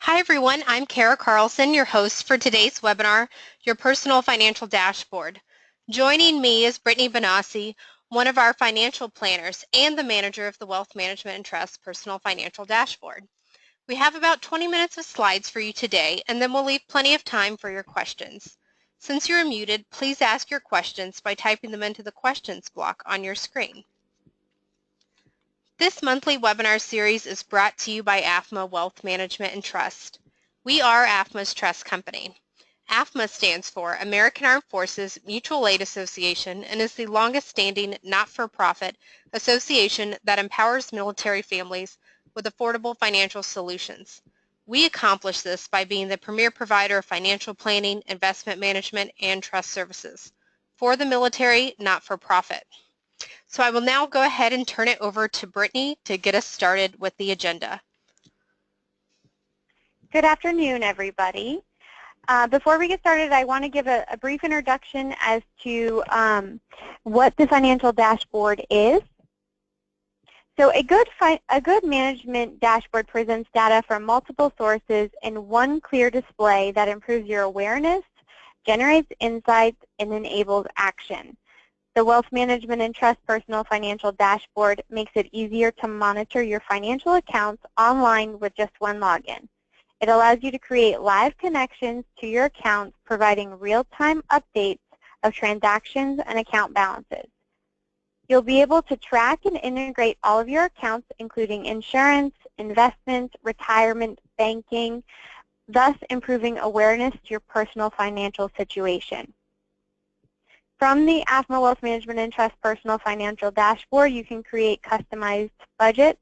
Hi everyone, I'm Kara Carlson, your host for today's webinar, Your Personal Financial Dashboard. Joining me is Brittany Benassi, one of our financial planners and the manager of the Wealth Management and Trust Personal Financial Dashboard. We have about 20 minutes of slides for you today, and then we'll leave plenty of time for your questions. Since you're muted, please ask your questions by typing them into the questions block on your screen. This monthly webinar series is brought to you by AAFMAA Wealth Management and Trust. We are AAFMAA's trust company. AAFMAA stands for American Armed Forces Mutual Aid Association and is the longest-standing not-for-profit association that empowers military families with affordable financial solutions. We accomplish this by being the premier provider of financial planning, investment management, and trust services for the military, not-for-profit. So I will now go ahead and turn it over to Brittany to get us started with the agenda. Good afternoon, everybody. Before we get started, I want to give a brief introduction as to what the financial dashboard is. So a good management dashboard presents data from multiple sources in one clear display that improves your awareness, generates insights, and enables action. The Wealth Management and Trust Personal Financial Dashboard makes it easier to monitor your financial accounts online with just one login. It allows you to create live connections to your accounts, providing real-time updates of transactions and account balances. You'll be able to track and integrate all of your accounts, including insurance, investments, retirement, banking, thus improving awareness to your personal financial situation. From the AAFMAA Wealth Management and Trust Personal Financial Dashboard, you can create customized budgets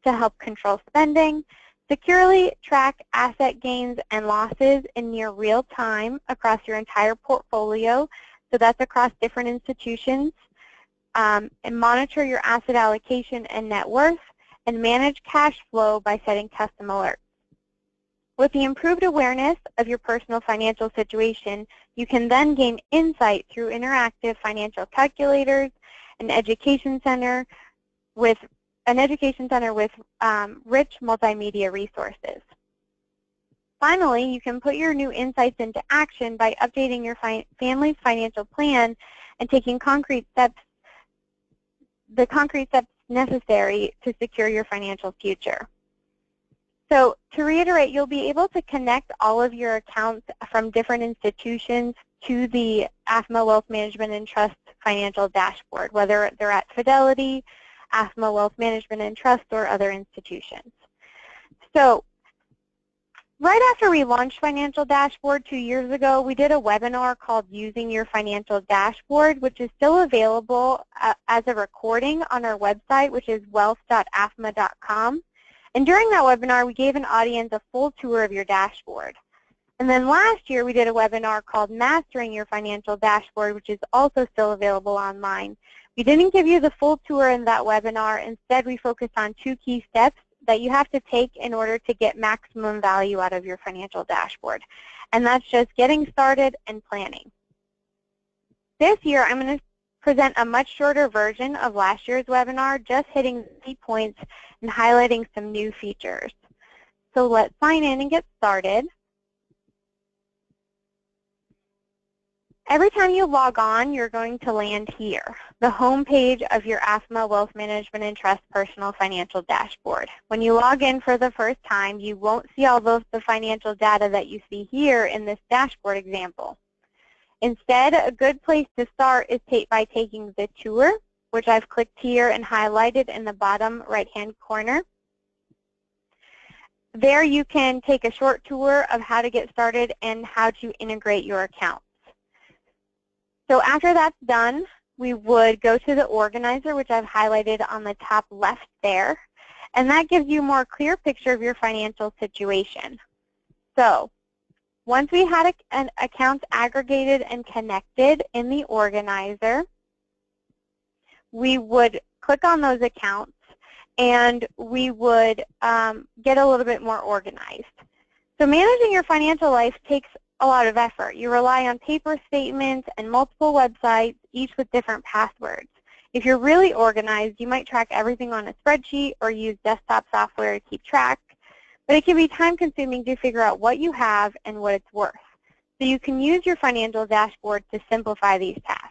to help control spending, securely track asset gains and losses in near real time across your entire portfolio, so that's across different institutions, and monitor your asset allocation and net worth, and manage cash flow by setting custom alerts. With the improved awareness of your personal financial situation, you can then gain insight through interactive financial calculators, an education center with rich multimedia resources. Finally, you can put your new insights into action by updating your family's financial plan and taking the concrete steps necessary to secure your financial future. So to reiterate, you'll be able to connect all of your accounts from different institutions to the AAFMAA Wealth Management and Trust Financial Dashboard, whether they're at Fidelity, AAFMAA Wealth Management and Trust, or other institutions. So right after we launched Financial Dashboard 2 years ago, we did a webinar called Using Your Financial Dashboard, which is still available as a recording on our website, which is wealth.afmaa.com. And during that webinar, we gave an audience a full tour of your dashboard. And then last year, we did a webinar called Mastering Your Financial Dashboard, which is also still available online. We didn't give you the full tour in that webinar. Instead, we focused on 2 key steps that you have to take in order to get maximum value out of your financial dashboard. And that's just getting started and planning. This year, I'm going to present a much shorter version of last year's webinar, just hitting the key points and highlighting some new features. So let's sign in and get started. Every time you log on, you're going to land here, the home page of your AAFMAA Wealth Management and Trust Personal Financial Dashboard. When you log in for the first time, you won't see all of the financial data that you see here in this dashboard example. Instead, a good place to start is by taking the tour, which I've clicked here and highlighted in the bottom right-hand corner. There you can take a short tour of how to get started and how to integrate your accounts. So after that's done, we would go to the organizer, which I've highlighted on the top left there, and that gives you a more clear picture of your financial situation. So once we had an accounts aggregated and connected in the organizer, we would click on those accounts and we would get a little bit more organized. So managing your financial life takes a lot of effort. You rely on paper statements and multiple websites, each with different passwords. If you're really organized, you might track everything on a spreadsheet or use desktop software to keep track. but it can be time-consuming to figure out what you have and what it's worth. So you can use your financial dashboard to simplify these tasks.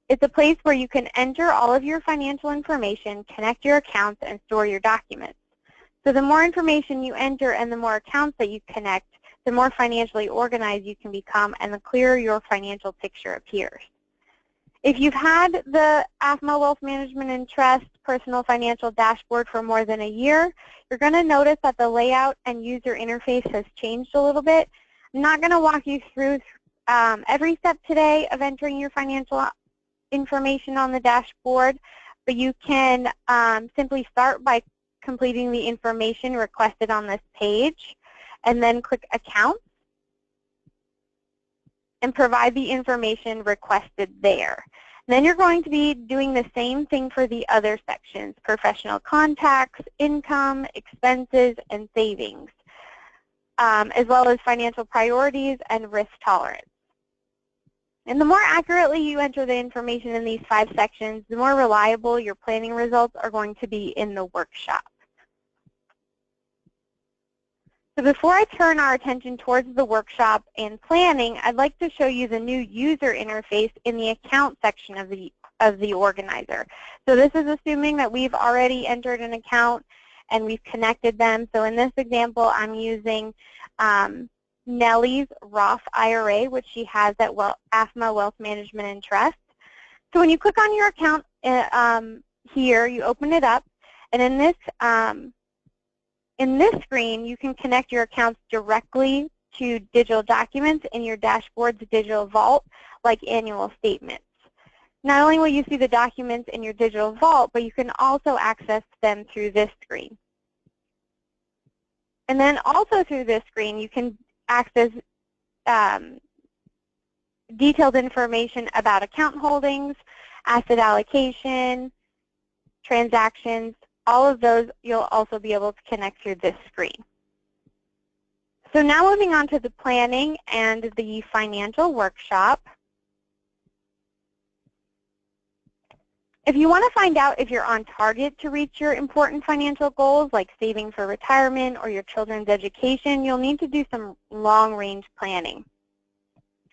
It's a place where you can enter all of your financial information, connect your accounts, and store your documents. So the more information you enter and the more accounts that you connect, the more financially organized you can become and the clearer your financial picture appears. If you've had the AAFMAA Wealth Management and Trust Personal Financial Dashboard for more than a year, you're going to notice that the layout and user interface has changed a little bit. I'm not going to walk you through every step today of entering your financial information on the dashboard, but you can simply start by completing the information requested on this page and then click Accounts and provide the information requested there. And then you're going to be doing the same thing for the other sections, professional contacts, income, expenses, and savings, as well as financial priorities and risk tolerance. And the more accurately you enter the information in these 5 sections, the more reliable your planning results are going to be in the workshop. So before I turn our attention towards the workshop and planning, I'd like to show you the new user interface in the account section of the organizer. So this is assuming that we've already entered an account and we've connected them. So in this example, I'm using Nellie's Roth IRA, which she has at AAFMAA Wealth Management and Trust. So when you click on your account here, you open it up, and in this screen, you can connect your accounts directly to digital documents in your dashboard's digital vault, like annual statements. Not only will you see the documents in your digital vault, but you can also access them through this screen. And then also through this screen, you can access detailed information about account holdings, asset allocation, transactions. All of those you'll also be able to connect through this screen. So now moving on to the planning and the financial workshop. If you want to find out if you're on target to reach your important financial goals, like saving for retirement or your children's education, you'll need to do some long-range planning.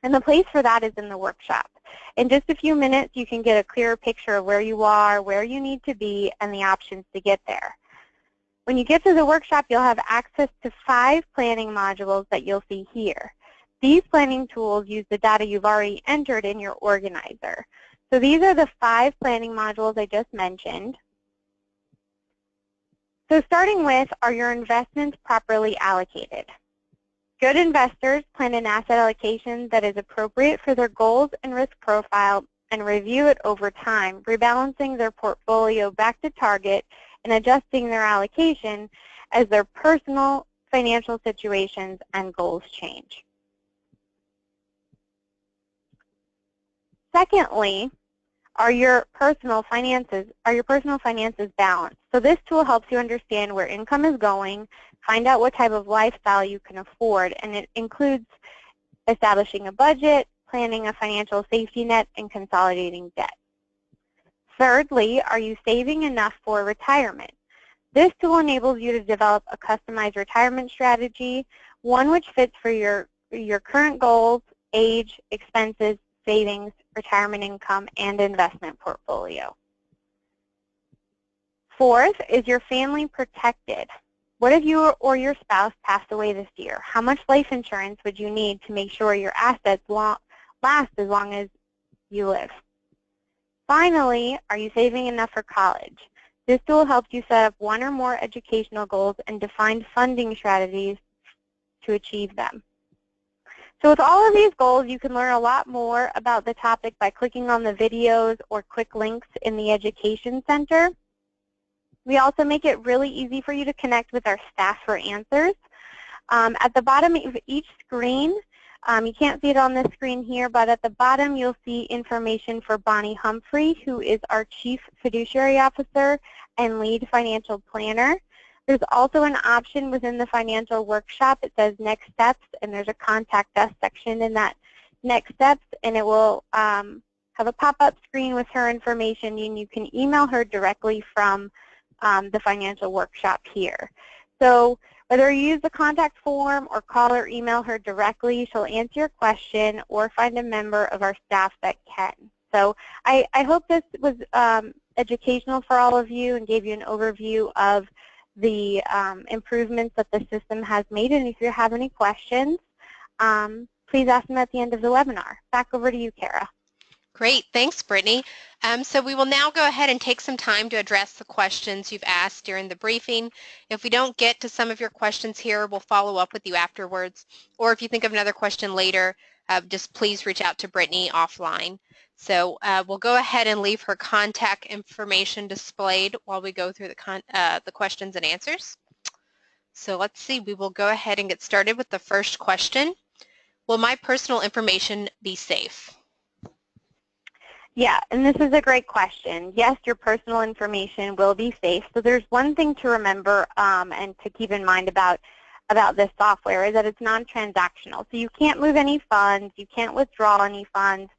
And the place for that is in the workshop. In just a few minutes, you can get a clearer picture of where you are, where you need to be, and the options to get there. When you get to the workshop, you'll have access to 5 planning modules that you'll see here. These planning tools use the data you've already entered in your organizer. So these are the 5 planning modules I just mentioned. So starting with, are your investments properly allocated? Good investors plan an asset allocation that is appropriate for their goals and risk profile and review it over time, rebalancing their portfolio back to target and adjusting their allocation as their personal financial situations and goals change. Secondly, are your personal finances balanced? So this tool helps you understand where income is going, find out what type of lifestyle you can afford, and it includes establishing a budget, planning a financial safety net, and consolidating debt. Thirdly, are you saving enough for retirement? This tool enables you to develop a customized retirement strategy, one which fits for your current goals, age, expenses, savings, retirement income, and investment portfolio. Fourth, is your family protected? What if you or your spouse passed away this year? How much life insurance would you need to make sure your assets last as long as you live? Finally, are you saving enough for college? This tool helps you set up one or more educational goals and define funding strategies to achieve them. So with all of these goals, you can learn a lot more about the topic by clicking on the videos or quick links in the Education Center. We also make it really easy for you to connect with our staff for answers. At the bottom of each screen, you can't see it on this screen here, but at the bottom you'll see information for Bonnie Humphrey, who is our Chief Fiduciary Officer and Lead Financial Planner. There's also an option within the financial workshop. It says Next Steps, and there's a Contact Us section in that Next Steps, and it will have a pop-up screen with her information, and you can email her directly from the financial workshop here. So whether you use the contact form or call or email her directly, she'll answer your question or find a member of our staff that can. So I hope this was educational for all of you and gave you an overview of the improvements that the system has made. And if you have any questions, please ask them at the end of the webinar. Back over to you, Kara. Great, thanks, Brittany. So we will now go ahead and take some time to address the questions you've asked during the briefing. If we don't get to some of your questions here, we'll follow up with you afterwards. Or if you think of another question later, just please reach out to Brittany offline. So we'll go ahead and leave her contact information displayed while we go through the questions and answers. So let's see, we will go ahead and get started with the first question. Will my personal information be safe? Yeah, and this is a great question. Yes, your personal information will be safe. So there's one thing to remember and to keep in mind about this software is that it's non-transactional. So you can't move any funds, you can't withdraw any funds,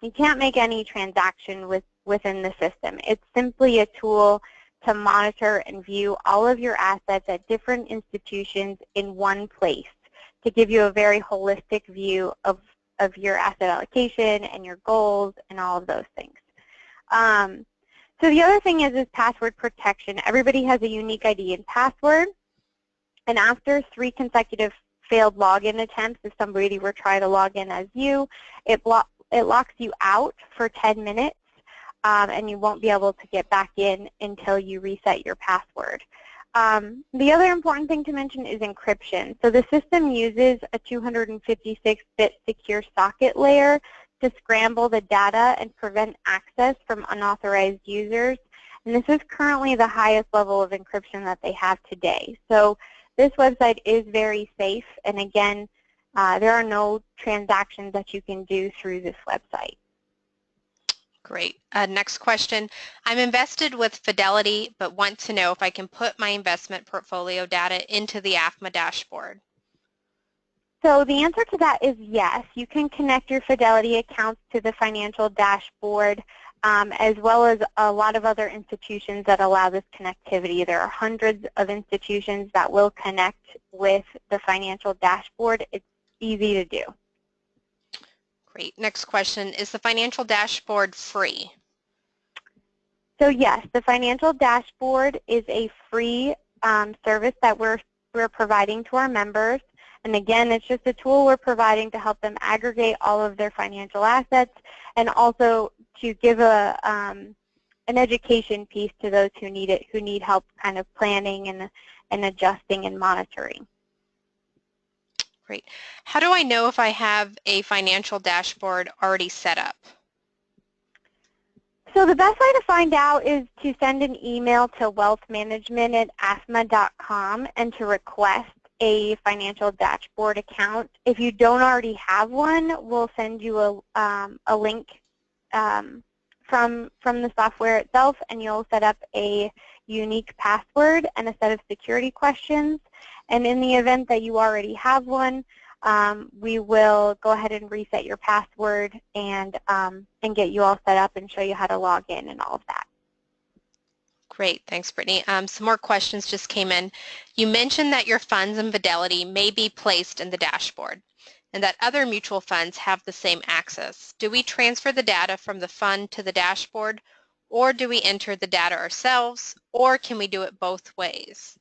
you can't make any transaction within the system. It's simply a tool to monitor and view all of your assets at different institutions in one place to give you a very holistic view of your asset allocation and your goals and all of those things. So the other thing is password protection. Everybody has a unique ID and password, and after 3 consecutive failed login attempts, if somebody were trying to log in as you, it locks you out for 10 minutes, and you won't be able to get back in until you reset your password. The other important thing to mention is encryption. So the system uses a 256-bit secure socket layer to scramble the data and prevent access from unauthorized users. And this is currently the highest level of encryption that they have today. So this website is very safe. And again, there are no transactions that you can do through this website. Great. Next question. I'm invested with Fidelity, but want to know if I can put my investment portfolio data into the AAFMAA dashboard. So the answer to that is yes. You can connect your Fidelity accounts to the financial dashboard, as well as a lot of other institutions that allow this connectivity. There are hundreds of institutions that will connect with the financial dashboard. It's easy to do. Great. Next question. Is the financial dashboard free? So yes, the financial dashboard is a free service that we're providing to our members. And again, it's just a tool we're providing to help them aggregate all of their financial assets and also to give an education piece to those who need it, who need help kind of planning and adjusting and monitoring. Great. How do I know if I have a financial dashboard already set up? So the best way to find out is to send an email to wealthmanagement@afmaa.com and to request a financial dashboard account. If you don't already have one, we'll send you a link from the software itself, and you'll set up a unique password and a set of security questions. And in the event that you already have one, we will go ahead and reset your password and get you all set up and show you how to log in and all of that. Great, thanks, Brittany. Some more questions just came in. You mentioned that your funds in Fidelity may be placed in the dashboard and that other mutual funds have the same access. Do we transfer the data from the fund to the dashboard, or do we enter the data ourselves, or can we do it both ways?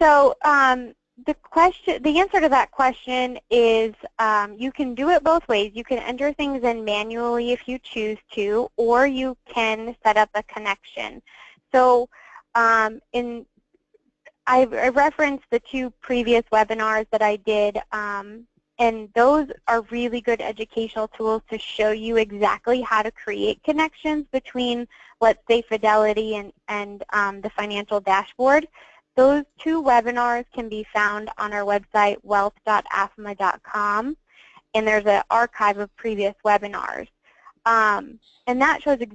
So the answer to that question is you can do it both ways. You can enter things in manually if you choose to, or you can set up a connection. So I referenced the 2 previous webinars that I did, and those are really good educational tools to show you exactly how to create connections between, let's say, Fidelity and the financial dashboard. Those 2 webinars can be found on our website, wealth.afmaa.com, and there's an archive of previous webinars. And that shows you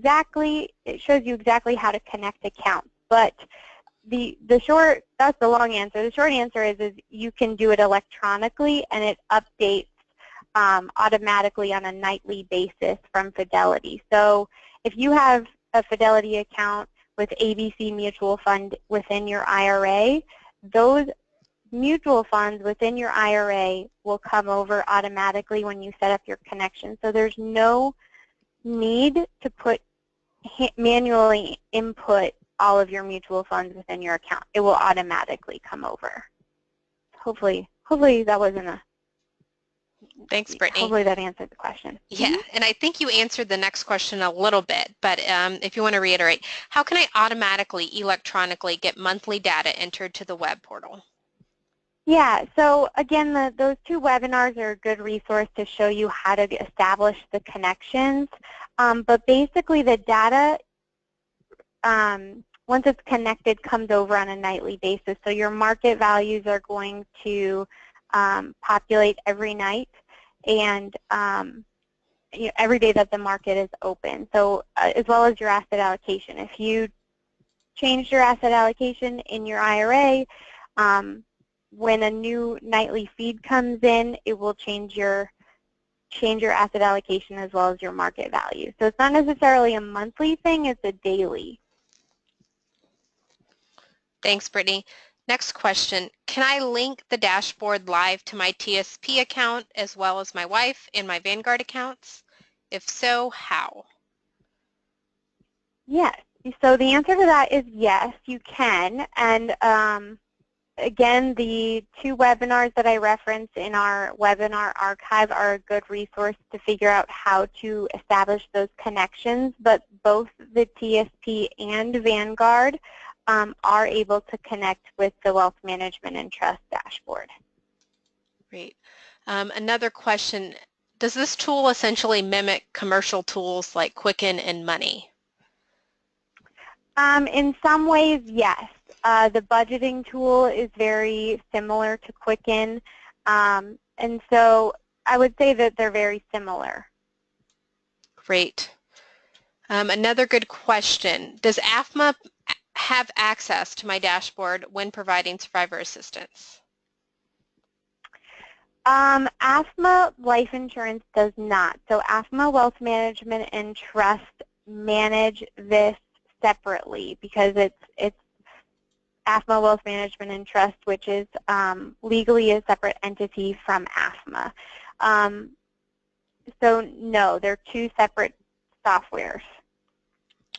exactly how to connect accounts. But that's the long answer. The short answer is you can do it electronically, and it updates automatically on a nightly basis from Fidelity. So if you have a Fidelity account with ABC Mutual Fund within your IRA, those mutual funds within your IRA will come over automatically when you set up your connection. So there's no need to manually input all of your mutual funds within your account. It will automatically come over. Hopefully that wasn't a... Thanks, Brittany. Hopefully that answered the question. Yeah, and I think you answered the next question a little bit, but if you want to reiterate, how can I automatically, electronically get monthly data entered to the web portal? Yeah, so again, those 2 webinars are a good resource to show you how to establish the connections. But basically the data, once it's connected, comes over on a nightly basis. So your market values are going to populate every night and every day that the market is open. So as well as your asset allocation. If you changed your asset allocation in your IRA, when a new nightly feed comes in, it will change your asset allocation as well as your market value. So it's not necessarily a monthly thing, it's a daily. Thanks, Brittany. Next question, can I link the dashboard live to my TSP account as well as my wife and my Vanguard accounts? If so, how? Yes. So the answer to that is yes, you can. And again, the 2 webinars that I referenced in our webinar archive are a good resource to figure out how to establish those connections, but both the TSP and Vanguard are able to connect with the Wealth Management and Trust dashboard. Great. Another question, does this tool essentially mimic commercial tools like Quicken and Money? In some ways, yes. The budgeting tool is very similar to Quicken, and so I would say that they're very similar. Great. Another good question, does AAFMAA have access to my dashboard when providing survivor assistance? AAFMAA Life Insurance does not. So AAFMAA Wealth Management and Trust manage this separately because it's AAFMAA Wealth Management and Trust, which is legally a separate entity from AAFMAA. So no, they're 2 separate softwares.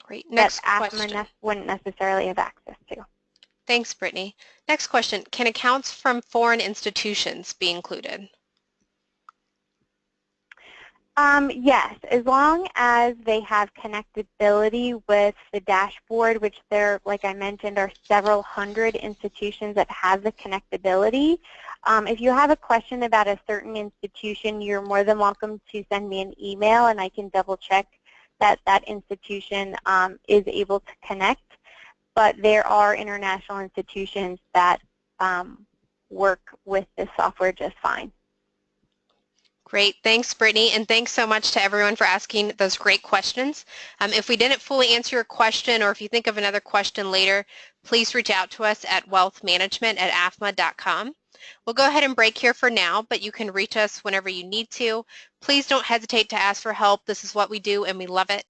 Great. Next that question. AAFMAA wouldn't necessarily have access to. Thanks, Brittany. Next question, can accounts from foreign institutions be included? Yes, as long as they have connectability with the dashboard, which there, like I mentioned, are several hundred institutions that have the connectability. If you have a question about a certain institution, you're more than welcome to send me an email and I can double check that that institution is able to connect. But there are international institutions that work with this software just fine. Great. Thanks, Brittany, and thanks so much to everyone for asking those great questions. If we didn't fully answer your question or if you think of another question later, please reach out to us at wealthmanagement@afma.com. We'll go ahead and break here for now, but you can reach us whenever you need to. Please don't hesitate to ask for help. This is what we do and we love it.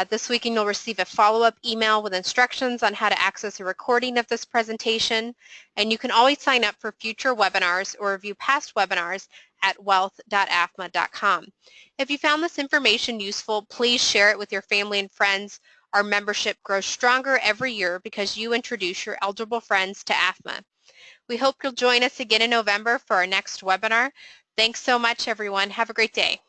This weekend you'll receive a follow-up email with instructions on how to access a recording of this presentation, and you can always sign up for future webinars or review past webinars at wealth.afma.com. If you found this information useful, please share it with your family and friends. Our membership grows stronger every year because you introduce your eligible friends to AAFMAA. We hope you'll join us again in November for our next webinar. Thanks so much, everyone. Have a great day.